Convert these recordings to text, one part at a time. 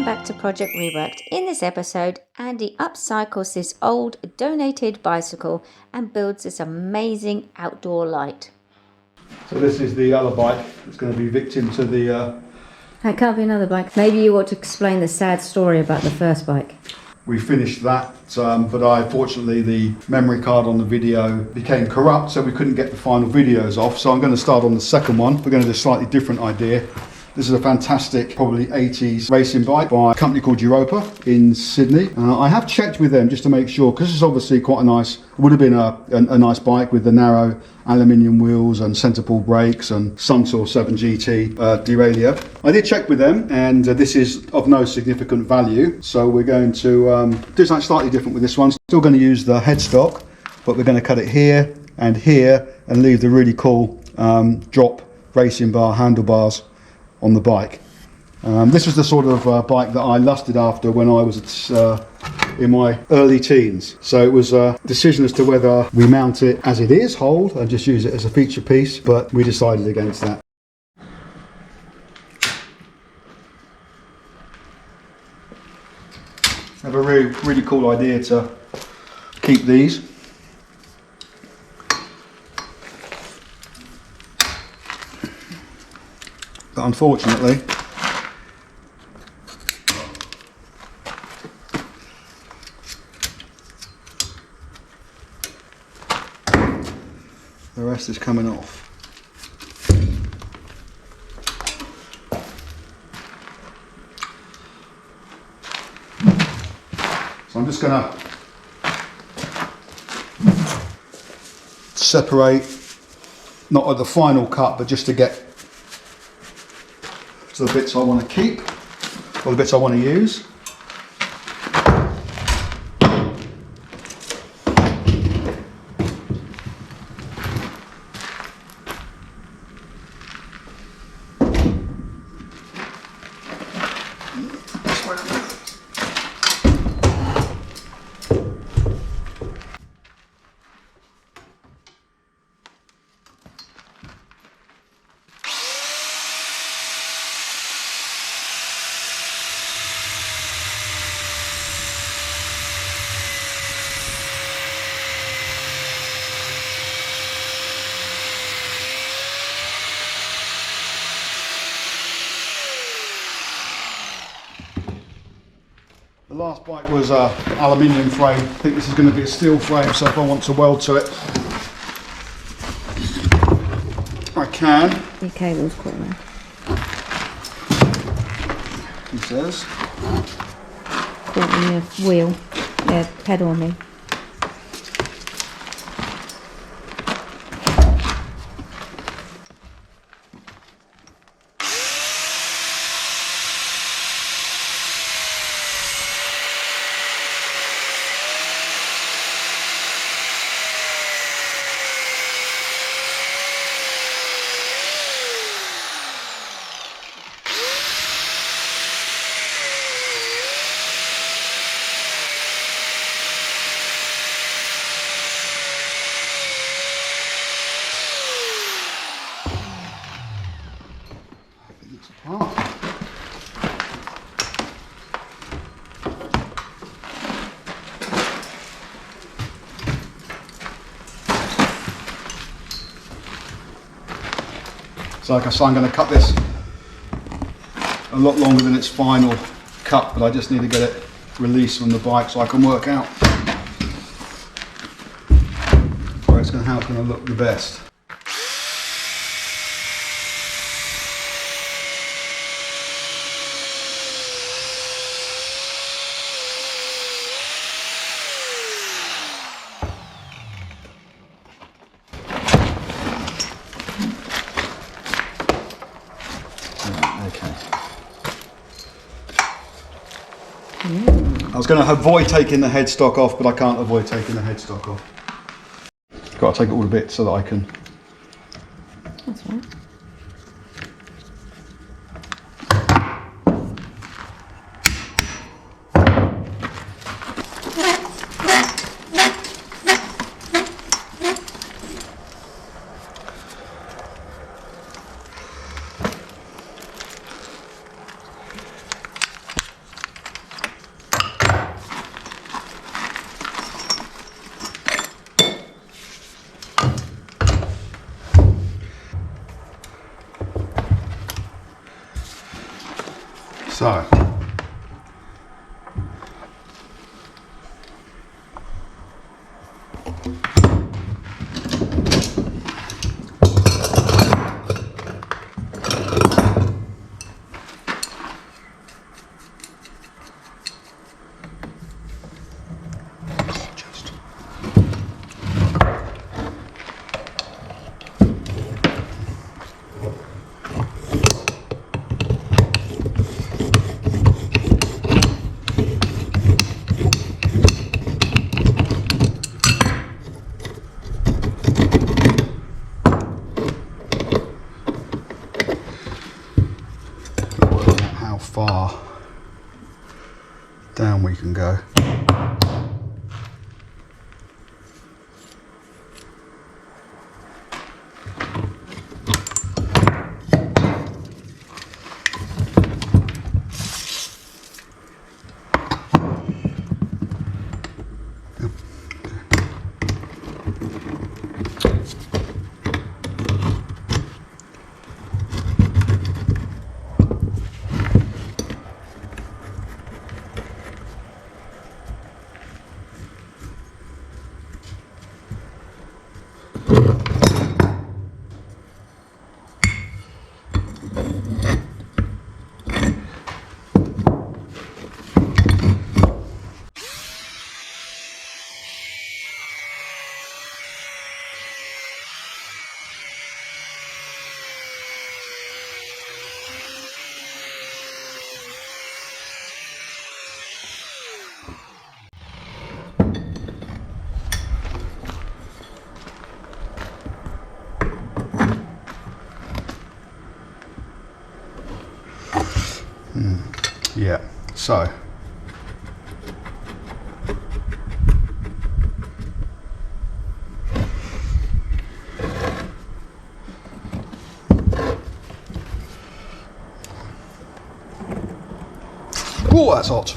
back to Project Reworked. In this episode, Andy upcycles this old donated bicycle and builds this amazing outdoor light. So this is the other bike that's going to be victim to the... It can't be another bike. Maybe you ought to explain the sad story about the first bike. We finished that, but unfortunately the memory card on the video became corrupt, so we couldn't get the final videos off. So I'm going to start on the second one. We're going to do a slightly different idea. This is a fantastic, probably 80s racing bike by a company called Europa in Sydney. I have checked with them just to make sure, because it's obviously quite a nice, would have been a nice bike with the narrow aluminium wheels and centre pull brakes and Suntour 7 GT derailleur. I did check with them, and this is of no significant value. So we're going to do something slightly different with this one. Still going to use the headstock, but we're going to cut it here and leave the really cool drop racing bar handlebars on the bike. This was the sort of bike that I lusted after when I was in my early teens. So it was a decision as to whether we mount it as it is, hold, and just use it as a feature piece, but we decided against that. I have a really cool idea to keep these. But unfortunately, the rest is coming off. So I'm just going to separate, not at the final cut, but just to get to the bits I want to keep, or the bits I want to use. The last bike was an aluminium frame. I think this is going to be a steel frame, so if I want to weld to it, I can. Your cable's caught there. He says. Caught on your wheel. Yeah, pedal on me. So like I say, I'm going to cut this a lot longer than its final cut, but I just need to get it released from the bike so I can work out where it's going to, how it's going to look the best. Okay. I was going to avoid taking the headstock off, but I can't avoid taking the headstock off. Got to take it all a bit so that I can. That's right. So, just working out how far down we can go. Yeah, so oh, that's hot.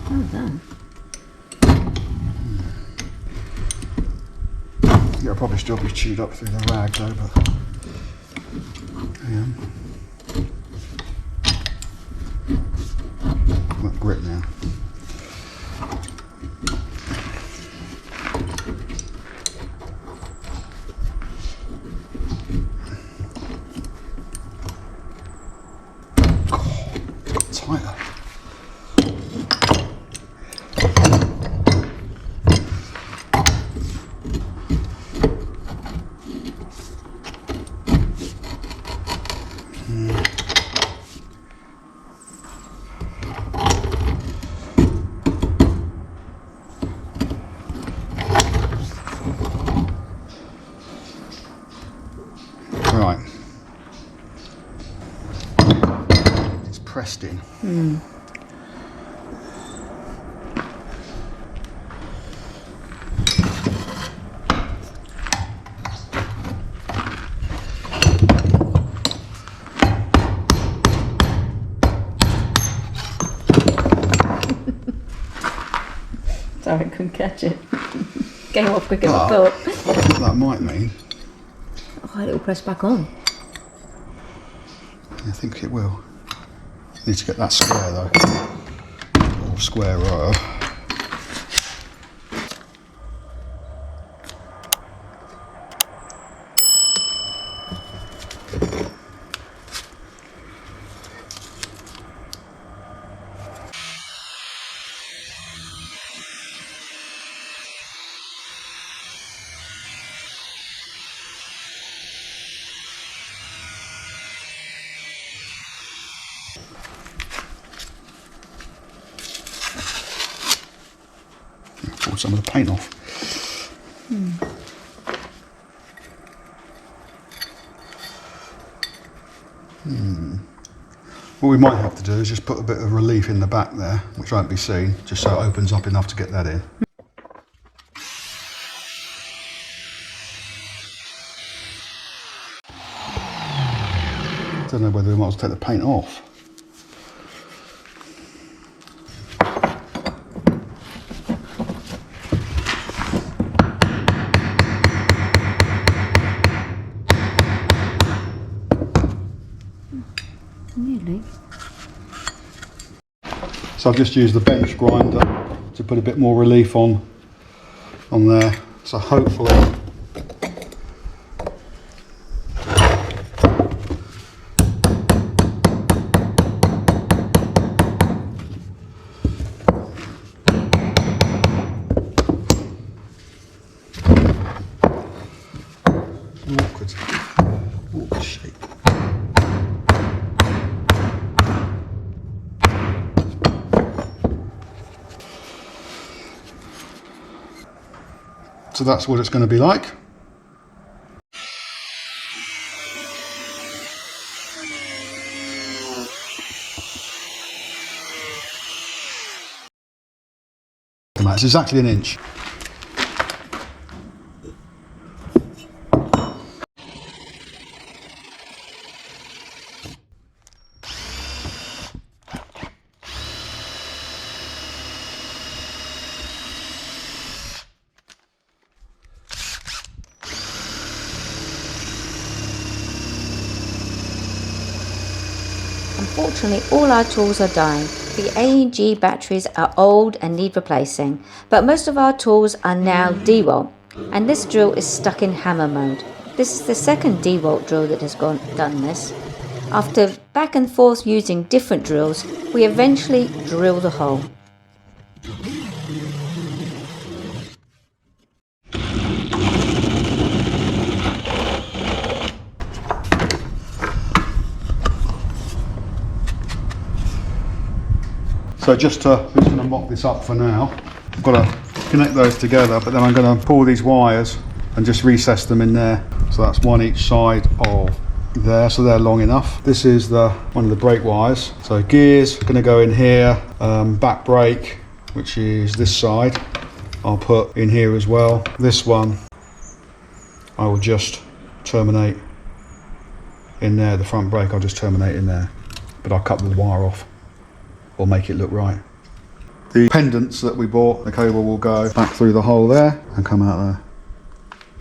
Well done. Yeah, I'll probably still be chewed up through the rag though, but that grit now. Got tighter. Right. It's pressed in. Couldn't catch it. Came off quicker than I thought. What that might mean, Oh, it'll press back on. I think it will. Need to get that square though. Or squarer. Pull some of the paint off. What we might have to do is just put a bit of relief in the back there, which won't be seen, just so it opens up enough to get that in. I don't know whether we might as well take the paint off. Nearly. So I've just used the bench grinder to put a bit more relief on there. So hopefully awkward shape. So that's what it's going to be like. That's exactly an inch. Unfortunately, all our tools are dying. The AEG batteries are old and need replacing, but most of our tools are now DeWalt, and this drill is stuck in hammer mode. This is the second DeWalt drill that has done this. After back and forth using different drills, we eventually drill the hole. So I'm just going to mop this up for now. I've got to connect those together, but then I'm going to pull these wires and just recess them in there. So that's one each side of there, so they're long enough. This is one of the brake wires. So gears going to go in here, back brake, which is this side, I'll put in here as well. This one I will just terminate in there. The front brake I'll just terminate in there, but I'll cut the wire off or make it look right. The pendants that we bought, the cable will go back through the hole there and come out there.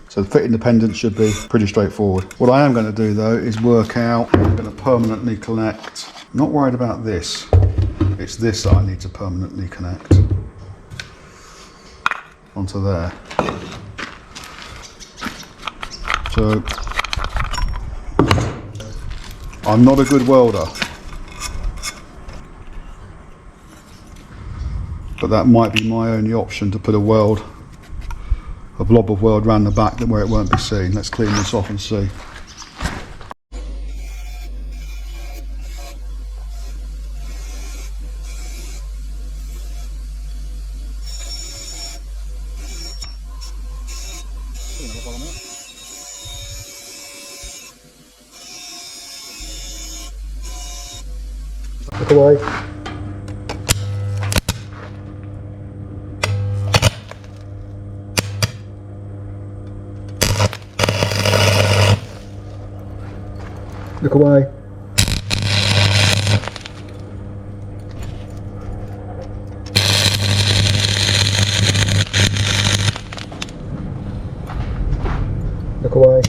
So fitting the pendants should be pretty straightforward. What I am going to do though is work out, I'm going to permanently connect. I'm not worried about this, it's this that I need to permanently connect onto there. So I'm not a good welder, but that might be my only option, to put a blob of weld around the back where it won't be seen. Let's clean this off and see. Look away. Look away. Look away.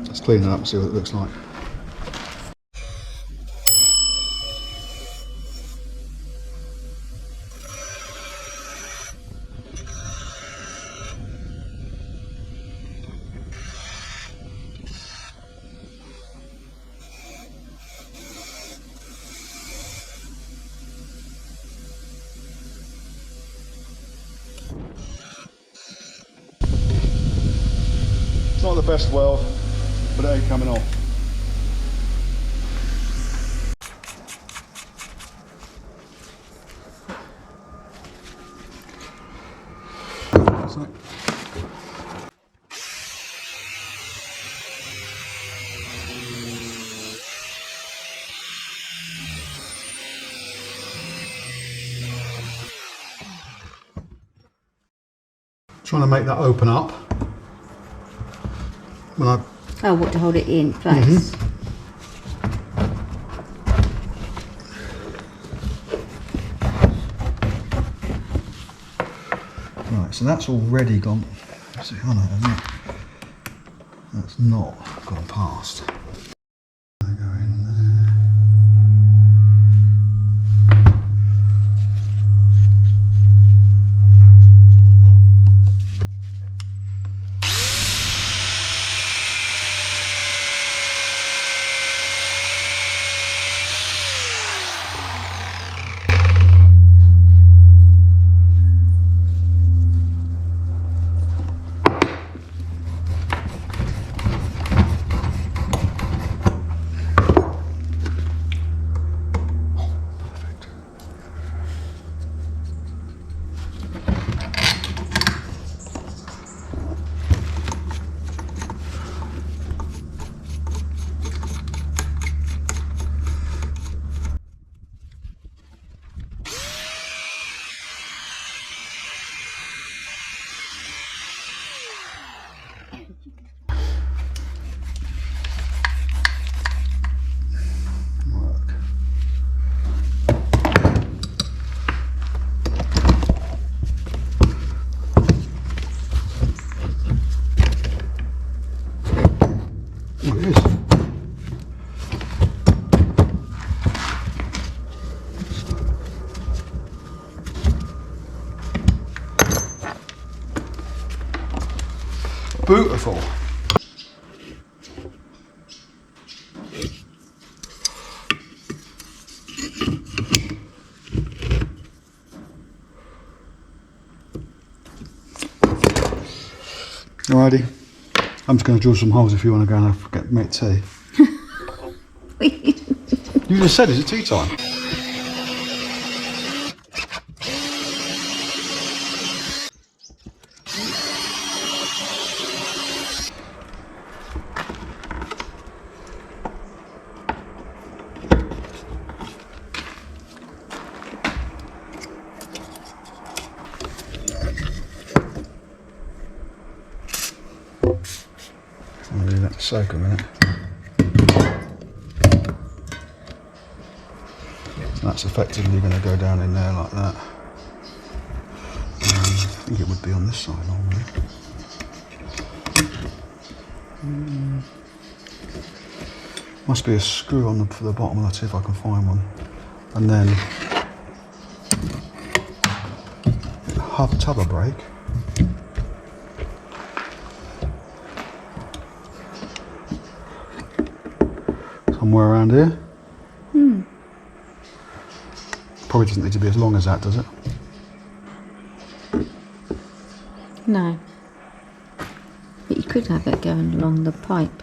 Let's clean it up and see what it looks like. It's not the best weld, but it ain't coming off. Trying to make that open up. When I Oh, what, to hold it in place? Right, so that's already gone. See, oh no, that's not gone past. I go in there. Beautiful. Alrighty, I'm just going to drill some holes if you want to go and make tea. You just said, is it tea time? I'm going to let that soak a minute. That's effectively going to go down in there like that. I think it would be on this side normally. Must be a screw on for the bottom. Let's see if I can find one. And then half a tub of brake. Somewhere around here. Probably doesn't need to be as long as that, does it? No. But you could have it going along the pipe.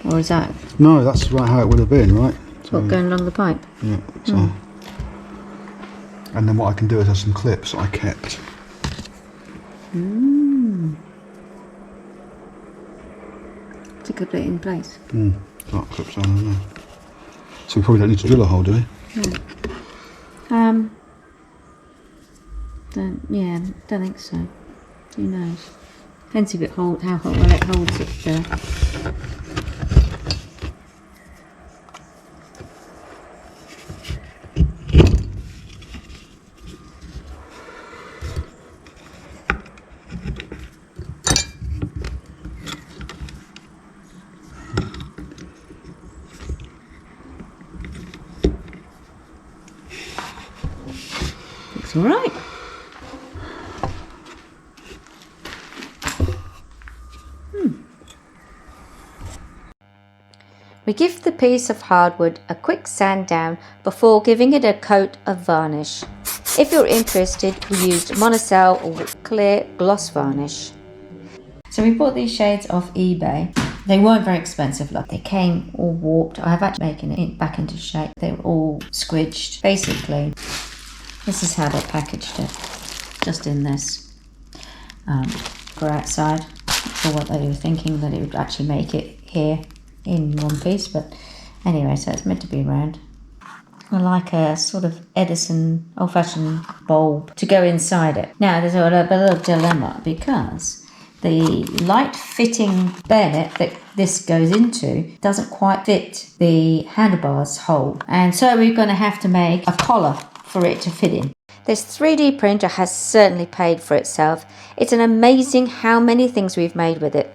Or is that No, that's right how it would have been, right? So, what, going along the pipe? yeah. So, and then what I can do is have some clips that I kept. To keep it in place. Got clips on, isn't there? So we probably don't need to drill a hole, do we? There's So yeah, don't think so. Who knows? Depends if it holds, how well it holds it there. Looks all right. We give the piece of hardwood a quick sand down before giving it a coat of varnish. If you're interested, we used Monocell or clear gloss varnish. So we bought these shades off eBay. They weren't very expensive, look. They came all warped. I have actually making it back into shape. They were all squidged. Basically, this is how they packaged it. Just in this. For outside. Not sure what they were thinking, that it would actually make it here in one piece, but anyway, so it's meant to be round. I like a sort of Edison old-fashioned bulb to go inside it. Now there's a little dilemma because the light fitting bayonet that this goes into doesn't quite fit the handlebars hole, and so we're going to have to make a collar for it to fit in. This 3D printer has certainly paid for itself. It's an amazing how many things we've made with it.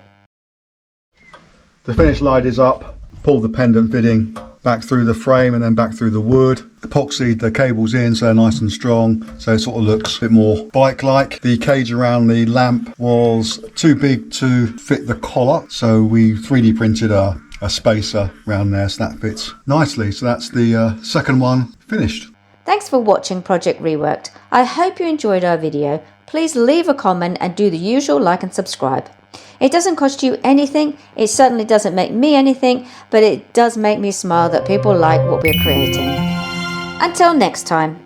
The finished light is up. Pull the pendant fitting back through the frame and then back through the wood. Epoxied the cables in so they're nice and strong, so it sort of looks a bit more bike-like. The cage around the lamp was too big to fit the collar, so we 3D printed a spacer around there, so that fits nicely. So that's the second one finished. Thanks for watching Project Reworked. I hope you enjoyed our video. Please leave a comment and do the usual like and subscribe. It doesn't cost you anything, it certainly doesn't make me anything, but it does make me smile that people like what we're creating. Until next time.